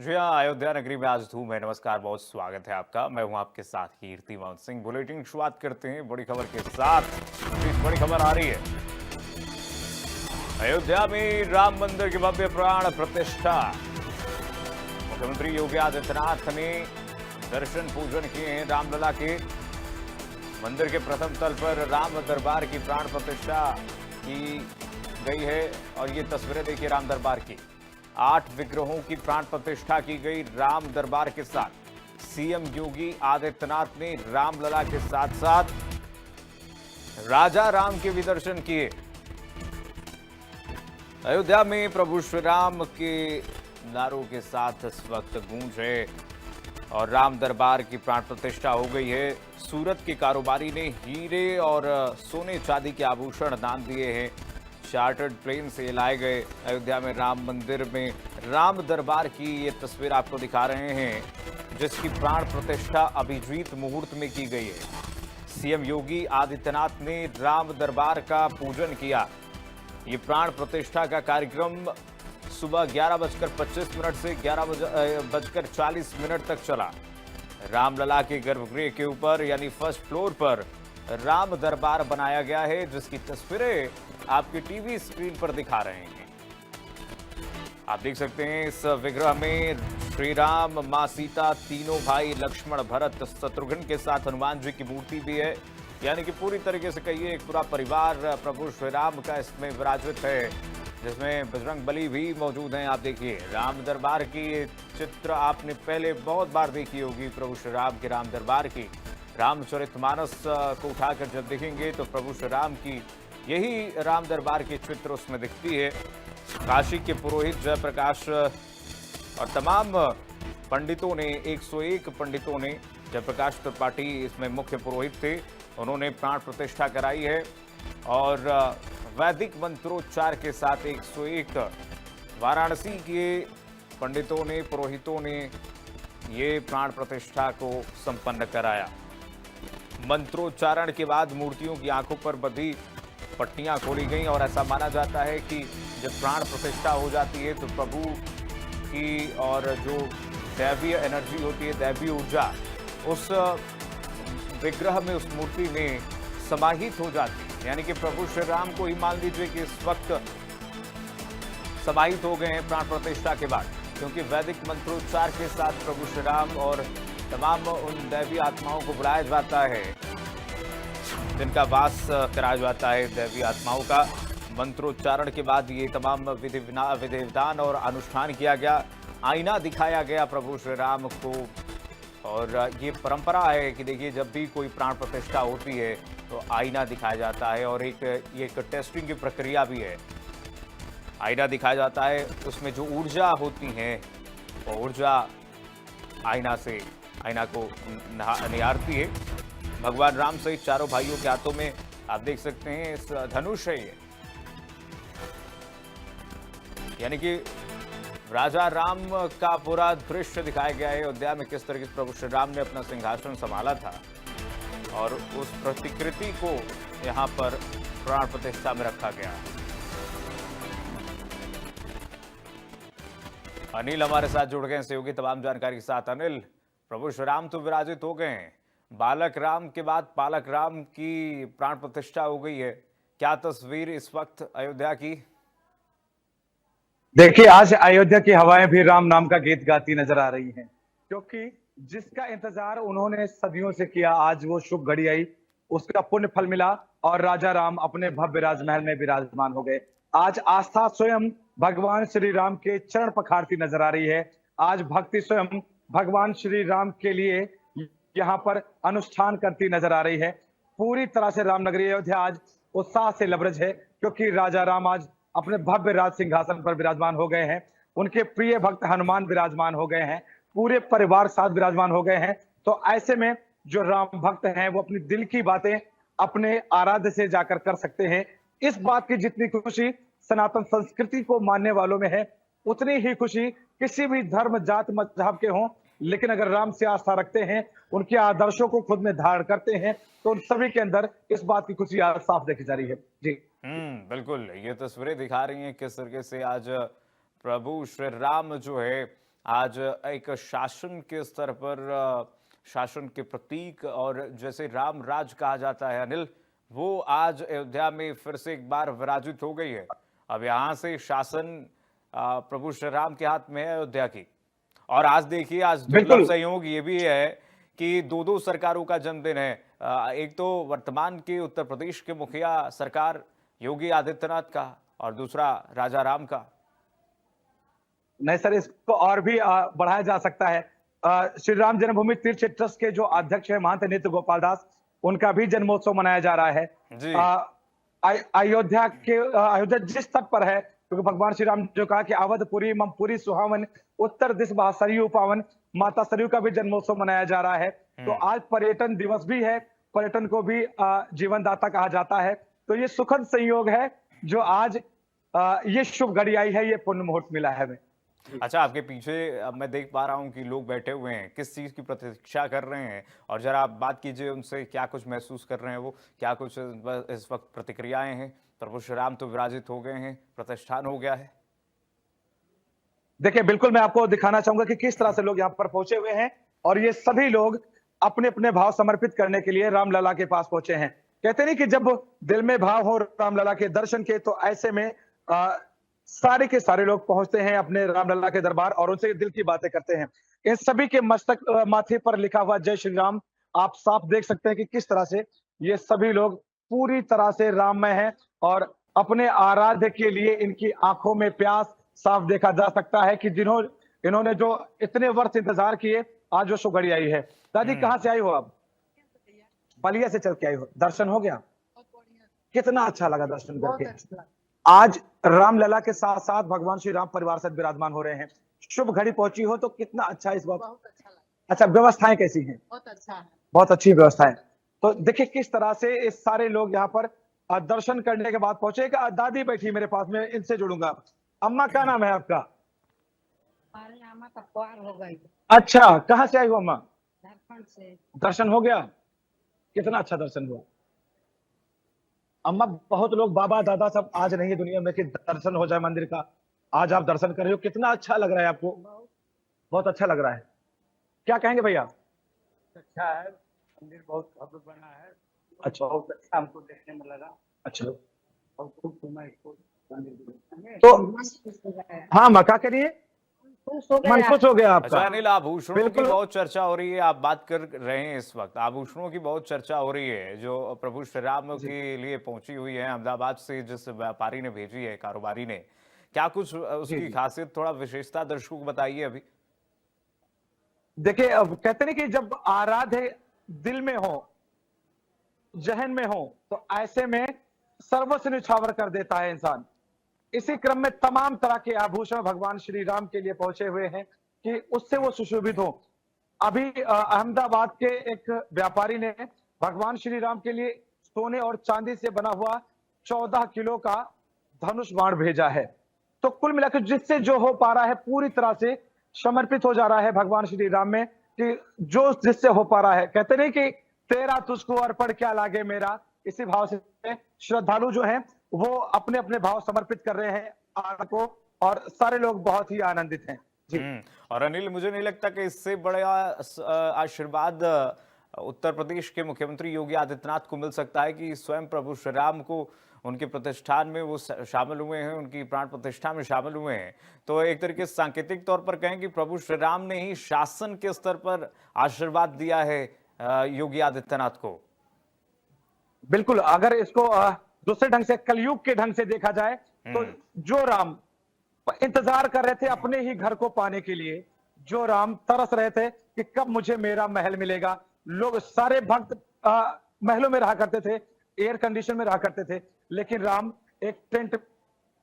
जी हाँ, अयोध्या नगरी में आज धूम है। नमस्कार, बहुत स्वागत है आपका। मैं हूँ आपके साथ कीर्तिमान सिंह। बुलेटिन की शुरुआत करते हैं बड़ी खबर के साथ। इस बड़ी खबर आ रही है, अयोध्या में राम मंदिर की भव्य प्राण प्रतिष्ठा। मुख्यमंत्री योगी आदित्यनाथ ने दर्शन पूजन किए हैं। रामलला के मंदिर के प्रथम तल पर राम दरबार की प्राण प्रतिष्ठा की गई है। और ये तस्वीरें देखिए राम दरबार की। 8 विग्रहों की प्राण प्रतिष्ठा की गई राम दरबार के साथ। सीएम योगी आदित्यनाथ ने रामलला के साथ साथ राजा राम के भी दर्शन किए। अयोध्या में प्रभु श्री राम के नारों के साथ इस वक्त गूंज है और राम दरबार की प्राण प्रतिष्ठा हो गई है। सूरत के कारोबारी ने हीरे और सोने चांदी के आभूषण दान दिए हैं। चार्टर्ड प्लेन से लाए गए अयोध्या में राम मंदिर में राम दरबार की ये तस्वीर आपको दिखा रहे हैं, जिसकी प्राण प्रतिष्ठा अभिजीत मुहूर्त में की गई है। सीएम योगी आदित्यनाथ ने राम दरबार का पूजन किया। ये प्राण प्रतिष्ठा का कार्यक्रम सुबह 11:25 से 11:40 तक चला। रामलला के गर्भगृह के ऊपर यानी फर्स्ट फ्लोर पर राम दरबार बनाया गया है, जिसकी तस्वीरें आपकी टीवी स्क्रीन पर दिखा रहे हैं। आप देख सकते हैं इस विग्रह में श्री राम, मां सीता, तीनों भाई लक्ष्मण, भरत, शत्रुघ्न के साथ हनुमान जी की मूर्ति भी है। यानी कि पूरी तरीके से कहिए एक पूरा परिवार प्रभु श्री राम का इसमें विराजित है, जिसमें बजरंग बली भी मौजूद हैं। आप देखिए राम दरबार की चित्र आपने पहले बहुत बार देखी होगी। प्रभु श्री राम के राम दरबार की रामचरितमानस को उठाकर जब देखेंगे तो प्रभु श्री राम की यही राम दरबार की चित्र उसमें दिखती है। काशी के पुरोहित जयप्रकाश और तमाम पंडितों ने 101 पंडितों ने, जयप्रकाश त्रिपाठी इसमें मुख्य पुरोहित थे, उन्होंने प्राण प्रतिष्ठा कराई है। और वैदिक मंत्रोच्चार के साथ 101 वाराणसी के पंडितों ने, पुरोहितों ने ये प्राण प्रतिष्ठा को संपन्न कराया। मंत्रोच्चारण के बाद मूर्तियों की आंखों पर बंधी पट्टियां खोली गईं और ऐसा माना जाता है कि जब प्राण प्रतिष्ठा हो जाती है तो प्रभु की और जो दैवीय एनर्जी होती है, दैवीय ऊर्जा उस विग्रह में, उस मूर्ति में समाहित हो जाती है। यानी कि प्रभु श्री राम को ही मान लीजिए कि इस वक्त समाहित हो गए हैं प्राण प्रतिष्ठा के बाद, क्योंकि वैदिक मंत्रोच्चार के साथ प्रभु श्री राम और तमाम उन दैवी आत्माओं को बुलाया जाता है, जिनका वास कराया जाता है दैवी आत्माओं का। मंत्रोच्चारण के बाद ये तमाम विधि विधान और अनुष्ठान किया गया। आईना दिखाया गया प्रभु श्री राम को। और ये परंपरा है कि देखिए जब भी कोई प्राण प्रतिष्ठा होती है तो आईना दिखाया जाता है और एक टेस्टिंग की प्रक्रिया भी है। आईना दिखाया जाता है, उसमें जो ऊर्जा होती है वो ऊर्जा आईना को निहारती है। भगवान राम सहित चारों भाइयों के हाथों में आप देख सकते हैं इस धनुष है ये, यानी कि राजा राम का पूरा दृश्य दिखाया गया है। अयोध्या में किस तरीके से प्रभु श्री राम ने अपना सिंहासन संभाला था और उस प्रतिकृति को यहाँ पर प्राण प्रतिष्ठा में रखा गया। अनिल हमारे साथ जुड़ गए हैं सहयोगी तमाम जानकारी के साथ। अनिल, प्रभु श्री राम तो विराजित हो गए हैं, बालक राम के बाद पालक राम की प्राण प्रतिष्ठा हो गई है, क्या तस्वीर इस वक्त अयोध्या की? देखिए, आज अयोध्या की हवाएं भी राम नाम का गीत गाती नजर आ रही हैं, क्योंकि जिसका इंतजार उन्होंने सदियों से किया, आज वो शुभ घड़ी आई, उसका पुण्य फल मिला और राजा राम अपने भव्य राजमहल में विराजमान हो गए। आज आस्था स्वयं भगवान श्री राम के चरण पखारती नजर आ रही है। आज भक्ति स्वयं भगवान श्री राम के लिए यहाँ पर अनुष्ठान करती नजर आ रही है। पूरी तरह से रामनगरी अयोध्या आज उत्साह से लबरेज है, क्योंकि राजा राम आज अपने भव्य राज सिंहासन पर विराजमान हो गए हैं। उनके प्रिय भक्त हनुमान विराजमान हो गए हैं, पूरे परिवार साथ विराजमान हो गए हैं। तो ऐसे में जो राम भक्त हैं वो अपनी दिल की बातें अपने आराध्य से जाकर कर सकते हैं। इस बात की जितनी खुशी सनातन संस्कृति को मानने वालों में है, उतनी ही खुशी किसी भी धर्म, जात, मजहब के हों, लेकिन अगर राम से आस्था रखते हैं, उनके आदर्शों को खुद में धारण करते हैं, तो उन सभी के अंदर इस बात की खुशी आज साफ देखी जा रही है। जी बिल्कुल। ये तस्वीरें दिखा रही हैं किस तरीके से आज प्रभु श्री राम जो है आज एक शासन के स्तर पर शासन के प्रतीक और जैसे राम राज कहा जाता है अनिल, वो आज अयोध्या में फिर से एक बार विराजित हो गई है। अब यहाँ से शासन प्रभु श्री राम के हाथ में है अयोध्या की। और आज देखिए, आज दुर्लभ बिल्कुल संयोग ये भी है कि दो सरकारों का जन्मदिन है। एक तो वर्तमान के उत्तर प्रदेश के मुखिया सरकार योगी आदित्यनाथ का और दूसरा राजा राम का। नहीं सर, इसको और भी बढ़ाया जा सकता है। श्री राम जन्मभूमि तीर्थ क्षेत्र ट्रस्ट के जो अध्यक्ष है महंत नित्य गोपाल दास, उनका भी जन्मोत्सव मनाया जा रहा है। जी। अयोध्या जिस तट पर है, क्योंकि भगवान श्री राम जो कहा कि अवधपुरी मम पुरी सुहावन, उत्तर दिश बहा सरयू पावन, माता सरयू का भी जन्मोत्सव मनाया जा रहा है। तो आज पर्यटन दिवस भी है, पर्यटन को भी जीवनदाता कहा जाता है। तो ये सुखद संयोग है जो आज ये शुभ घड़ी आई है, ये पुण्य मुहूर्त मिला है हमें। अच्छा, आपके पीछे अब मैं देख पा रहा हूँ कि लोग बैठे हुए हैं, किस चीज की प्रतीक्षा कर रहे हैं? और जरा आप बात कीजिए उनसे, क्या कुछ महसूस कर रहे हैं वो, क्या कुछ इस वक्त प्रतिक्रियाएं हैं? प्रभु श्री राम तो विराजित हो गए हैं, प्रतिष्ठान हो गया है। देखिए, बिल्कुल मैं आपको दिखाना चाहूंगा कि किस तरह से लोग यहाँ पर पहुंचे हुए हैं, और ये सभी लोग अपने अपने भाव समर्पित करने के लिए रामलला के पास पहुंचे हैं। कहते नहीं कि जब दिल में भाव हो रामलला के दर्शन के, तो ऐसे में सारे के सारे लोग पहुंचते हैं अपने रामलला के दरबार और उनसे दिल की बातें करते हैं। इन सभी के मस्तक माथे पर लिखा हुआ जय श्री राम, आप साफ देख सकते हैं कि किस तरह से ये सभी लोग पूरी तरह से राममय हैं, और अपने आराध्य के लिए इनकी आंखों में प्यास साफ देखा जा सकता है कि इन्होंने जो इतने वर्ष इंतजार किए, आज वो घड़ी आई है। दादी, कहाँ से आई हो आप? बलिया से चल के आई हो। दर्शन हो गया? कितना अच्छा लगा दर्शन करके। आज रामलला के साथ साथ भगवान श्री राम परिवार से विराजमान हो रहे हैं। शुभ घड़ी पहुंची हो तो कितना अच्छा है इस बात। बहुत अच्छा लगा। अच्छा, व्यवस्थाएं कैसी हैं? बहुत अच्छा है। बहुत अच्छी व्यवस्था है। तो देखिए किस तरह से ये सारे लोग यहाँ पर दर्शन करने के बाद पहुंचे। दादी बैठी मेरे पास में, इनसे जुड़ूंगा। अम्मा, क्या नाम है आपका? हमारे अम्मा का प्यार हो गई। अच्छा, कहाँ से आई हो अम्मा? झारखंड से। दर्शन हो गया? कितना अच्छा दर्शन हुआ अम्मा। बहुत लोग बाबा दादा सब आज नहीं है दुनिया में कि दर्शन हो जाए मंदिर का। आज आप दर्शन कर रहे हो, कितना अच्छा लग रहा है आपको? बहुत अच्छा लग रहा है। क्या कहेंगे भैया? अच्छा है, मंदिर बहुत भव्य बना है। अच्छा, बहुत अच्छा हमको देखने में लगा। अच्छा। और खूब घूमा इसको मंदिर। तो हाँ माँ, क्या करिए, मन खुश हो गया अच्छा आपका। अनिल, आभूषणों की बिल्कुल। बहुत चर्चा हो रही है, आप बात कर रहे हैं इस वक्त, आभूषणों की बहुत चर्चा हो रही है जो प्रभु श्री राम के लिए पहुंची हुई है अहमदाबाद से, जिस व्यापारी ने भेजी है, कारोबारी ने। क्या कुछ उसकी खासियत, थोड़ा विशेषता दर्शकों को बताइए अभी। देखिए, अब कहते नहीं कि जब आराध्य दिल में हो, जहन में हो, तो ऐसे में सर्वस्व निछावर कर देता है इंसान। इसी क्रम में तमाम तरह के आभूषण भगवान श्री राम के लिए पहुंचे हुए हैं कि उससे वो सुशोभित हो। अभी अहमदाबाद के एक व्यापारी ने भगवान श्री राम के लिए सोने और चांदी से बना हुआ 14 किलो का धनुष बाण भेजा है। तो कुल मिलाकर जिससे जो हो पा रहा है, पूरी तरह से समर्पित हो जा रहा है भगवान श्री राम में, कि जो जिससे हो पा रहा है। कहते नहीं कि तेरा तुझको अर्पण क्या लागे मेरा। इसी भाव से श्रद्धालु जो हैं वो अपने अपने भाव समर्पित कर रहे हैं आपको, और सारे लोग बहुत ही आनंदित हैं जी। और अनिल, मुझे नहीं लगता कि इससे बड़ा आशीर्वाद उत्तर प्रदेश के मुख्यमंत्री योगी आदित्यनाथ को मिल सकता है कि स्वयं प्रभु श्री राम को उनके प्रतिष्ठान में वो शामिल हुए हैं, उनकी प्राण प्रतिष्ठा में शामिल हुए हैं। तो एक तरीके से सांकेतिक तौर पर कहें कि प्रभु श्री राम ने ही शासन के स्तर पर आशीर्वाद दिया है योगी आदित्यनाथ को। बिल्कुल, अगर इसको दूसरे ढंग से, कलयुग के ढंग से देखा जाए, तो जो राम इंतजार कर रहे थे अपने ही घर को पाने के लिए, जो राम तरस रहे थे कि कब मुझे मेरा महल मिलेगा। लोग सारे भक्त महलों में रहा करते थे, एयर कंडीशन में रहा करते थे, लेकिन राम एक टेंट